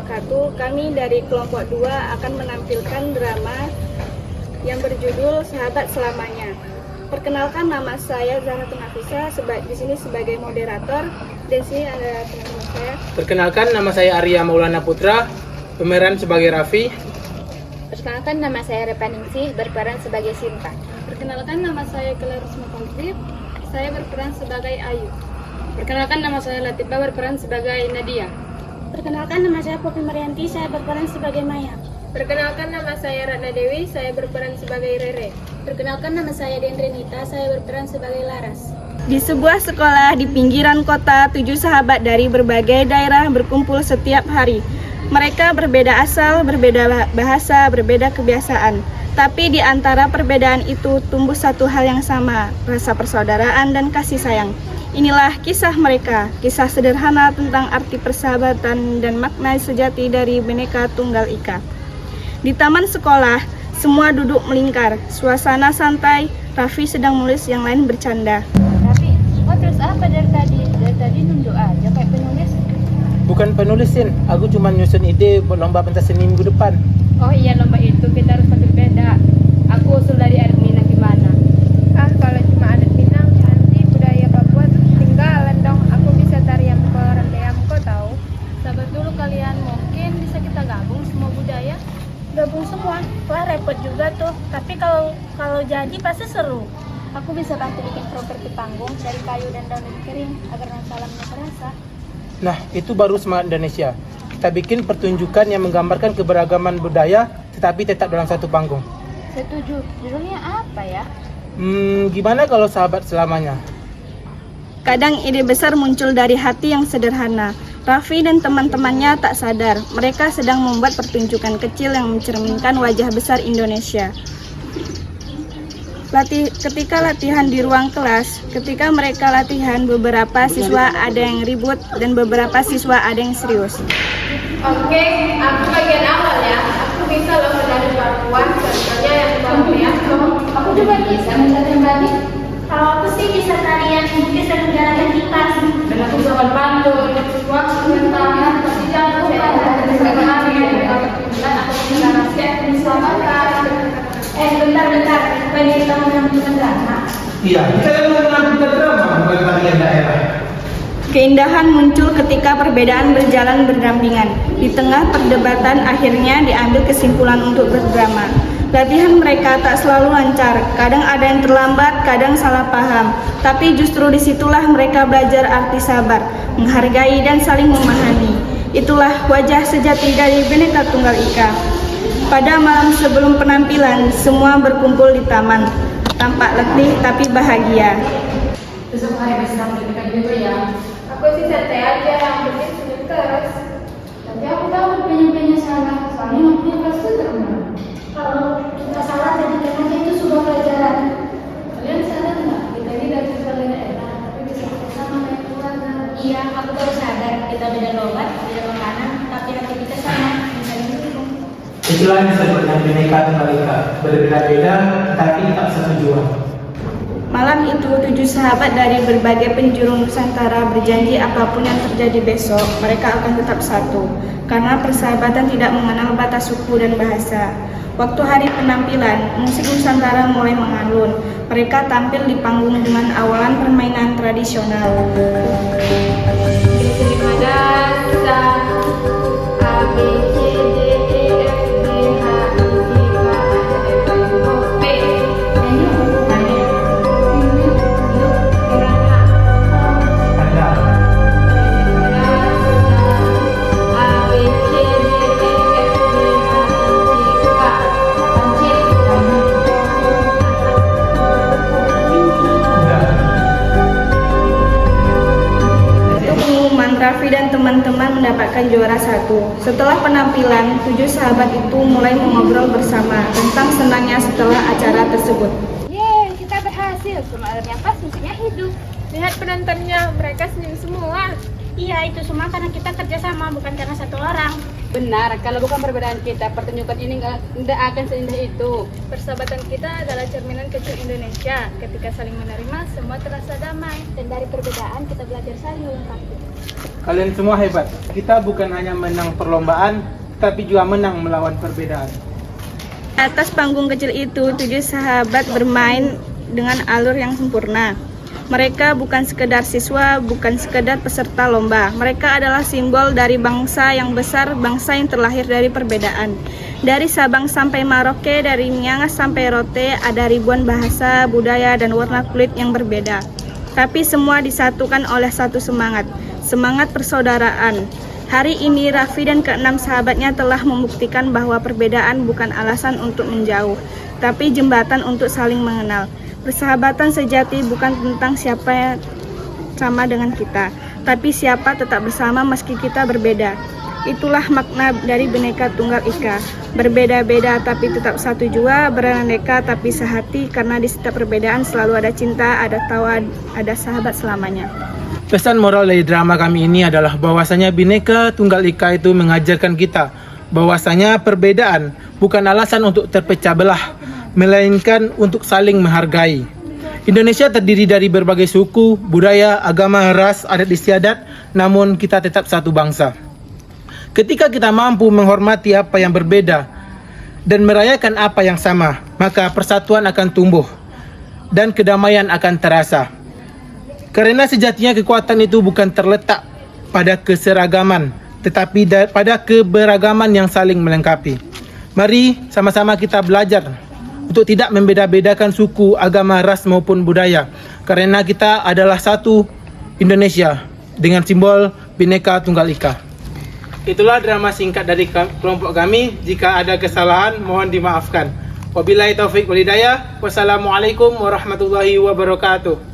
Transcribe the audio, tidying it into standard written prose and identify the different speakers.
Speaker 1: wabarakatuh. Kami dari kelompok 2 akan menampilkan drama yang berjudul Sahabat Selamanya. Perkenalkan, nama saya Zahratun Nafisa, di sini sebagai moderator. Dan sini ada teman-teman saya.
Speaker 2: Perkenalkan, nama saya Arya Maulana Putra, pemeran sebagai Raffi.
Speaker 3: Perkenalkan, nama saya Repaningsih, berperan sebagai Sinta.
Speaker 1: Perkenalkan, nama saya Kelarusma Fauzi, saya berperan sebagai Ayu.
Speaker 4: Perkenalkan, nama saya Latifah, berperan sebagai Nadia.
Speaker 5: Perkenalkan, nama saya Poppy Marianti, saya berperan sebagai Maya.
Speaker 6: Perkenalkan, nama saya Ratna Dewi, saya berperan sebagai Rere.
Speaker 5: Perkenalkan, nama saya Dendrenita, saya berperan sebagai Laras.
Speaker 1: Di sebuah sekolah di pinggiran kota, 7 sahabat dari berbagai daerah berkumpul setiap hari. Mereka berbeda asal, berbeda bahasa, berbeda kebiasaan. Tapi di antara perbedaan itu tumbuh satu hal yang sama, rasa persaudaraan dan kasih sayang. Inilah kisah mereka, kisah sederhana tentang arti persahabatan dan makna sejati dari Bhinneka Tunggal Ika. Di taman sekolah, semua duduk melingkar, suasana santai. Raffi sedang menulis, yang lain bercanda.
Speaker 3: Raffi, kau terus apa dari tadi? Dari tadi nunduk aja kayak penulis.
Speaker 2: Bukan penulisin, aku cuma nyusun ide buat lomba pentas seni minggu depan.
Speaker 4: Oh iya, lomba itu kita harus tampil beda. Aku usul dari adat Minang, gimana?
Speaker 6: Kalau cuma adat Minang, nanti budaya Papua tuh ketinggalan dong. Aku bisa tarian koloran kau tahu.
Speaker 1: Sabar dulu kalian, mungkin bisa kita gabung semua budaya.
Speaker 5: Gabung semua, wah repot juga tuh. Tapi kalau jadi pasti seru.
Speaker 3: Aku bisa bantu bikin properti panggung dari kayu dan daun kering agar salamnya terasa.
Speaker 2: Nah, itu baru semangat Indonesia. Kita bikin pertunjukan yang menggambarkan keberagaman budaya, tetapi tetap dalam satu panggung.
Speaker 3: Setuju. Judulnya apa ya?
Speaker 2: Gimana kalau sahabat selamanya?
Speaker 1: Kadang ide besar muncul dari hati yang sederhana. Raffi dan teman-temannya tak sadar, mereka sedang membuat pertunjukan kecil yang mencerminkan wajah besar Indonesia. Ketika latihan di ruang kelas, ketika mereka latihan, beberapa siswa ada yang ribut dan beberapa siswa ada yang serius.
Speaker 6: Oke, aku bagian awal ya. Aku bisa loh menari Papuan, contohnya yang Bambian.
Speaker 3: Aku juga bisa menari batik.
Speaker 5: Kalau aku sih bisa tarian bukis dan menjalankan kipas.
Speaker 4: Dan aku bisa pantun, waktu bertahan, pasti jangan lupa bisa menari, aku bisa rahasia, diselamatkan.
Speaker 5: Bentar, bagi kita menampilkan drama.
Speaker 2: Iya, kita kan mau menampilkan drama, bukan tarian daerah.
Speaker 1: Keindahan muncul ketika perbedaan berjalan berdampingan. Di tengah perdebatan akhirnya diambil kesimpulan untuk berdrama. Latihan mereka tak selalu lancar, kadang ada yang terlambat, kadang salah paham. Tapi justru disitulah mereka belajar arti sabar, menghargai dan saling memahami. Itulah wajah sejati dari Bhinneka Tunggal Ika. Pada malam sebelum penampilan, semua berkumpul di taman. Tampak letih tapi bahagia.
Speaker 4: Besok hari bisa mendekat juga ya.
Speaker 6: Aku sih santai aja, yang penting senyum terus.
Speaker 5: Tapi aku tahu penyampainya salah, soalnya waktunya pasti terkenal. Kalau kita salah, jadikan aja itu sebuah pelajaran.
Speaker 4: Kalian sadar nggak? Kita ini dari berbagai daerah, tapi bisa bersama kayak keluarga.
Speaker 3: Iya, aku baru sadar kita beda logat, beda makanan, tapi hati kita sama. Misalnya itu.
Speaker 2: Itulah yang disebut dengan Bhinneka Tunggal Ika. Berbeda-beda, tapi tak satu jua.
Speaker 1: Malam itu 7 sahabat dari berbagai penjuru Nusantara berjanji apapun yang terjadi besok, mereka akan tetap satu. Karena persahabatan tidak mengenal batas suku dan bahasa. Waktu hari penampilan, musik Nusantara mulai mengalun. Mereka tampil di panggung dengan awalan permainan tradisional. Raffi dan teman-teman mendapatkan juara 1. Setelah penampilan, 7 sahabat itu mulai mengobrol bersama tentang senangnya setelah acara tersebut.
Speaker 6: Yeay, kita berhasil. Cuma alatnya pas, musiknya hidup. Lihat penontonnya, mereka senyum semua.
Speaker 5: Iya, itu semua karena kita kerjasama, bukan karena satu orang.
Speaker 7: Benar, kalau bukan perbedaan kita, pertunjukan ini tidak akan seindah itu.
Speaker 1: Persahabatan kita adalah cerminan kecil Indonesia. Ketika saling menerima, semua terasa damai.
Speaker 3: Dan dari perbedaan kita belajar saling melengkapi.
Speaker 2: Kalian semua hebat. Kita bukan hanya menang perlombaan, tapi juga menang melawan perbedaan.
Speaker 1: Atas panggung kecil itu, 7 sahabat bermain dengan alur yang sempurna. Mereka bukan sekedar siswa, bukan sekedar peserta lomba. Mereka adalah simbol dari bangsa yang besar, bangsa yang terlahir dari perbedaan. Dari Sabang sampai Merauke, dari Miangas sampai Rote, ada ribuan bahasa, budaya, dan warna kulit yang berbeda. Tapi semua disatukan oleh satu semangat, semangat persaudaraan. Hari ini Raffi dan ke-6 sahabatnya telah membuktikan bahwa perbedaan bukan alasan untuk menjauh, tapi jembatan untuk saling mengenal. Persahabatan sejati bukan tentang siapa yang sama dengan kita, tapi siapa tetap bersama meski kita berbeda. Itulah makna dari Bhinneka Tunggal Ika. Berbeda-beda tapi tetap satu jua, beraneka tapi sehati, karena di setiap perbedaan selalu ada cinta, ada tawa, ada sahabat selamanya.
Speaker 2: Pesan moral dari drama kami ini adalah bahwasanya Bhinneka Tunggal Ika itu mengajarkan kita bahwasanya perbedaan bukan alasan untuk terpecah belah, melainkan untuk saling menghargai. Indonesia terdiri dari berbagai suku, budaya, agama, ras, adat istiadat, namun kita tetap satu bangsa. Ketika kita mampu menghormati apa yang berbeda dan merayakan apa yang sama, maka persatuan akan tumbuh dan kedamaian akan terasa. Karena sejatinya kekuatan itu bukan terletak pada keseragaman, tetapi pada keberagaman yang saling melengkapi. Mari sama-sama kita belajar untuk tidak membeda-bedakan suku, agama, ras maupun budaya, karena kita adalah satu Indonesia dengan simbol Bhinneka Tunggal Ika. Itulah drama singkat dari kelompok kami. Jika ada kesalahan, mohon dimaafkan. Wabillahi taufik wal hidayah. Wassalamualaikum warahmatullahi wabarakatuh.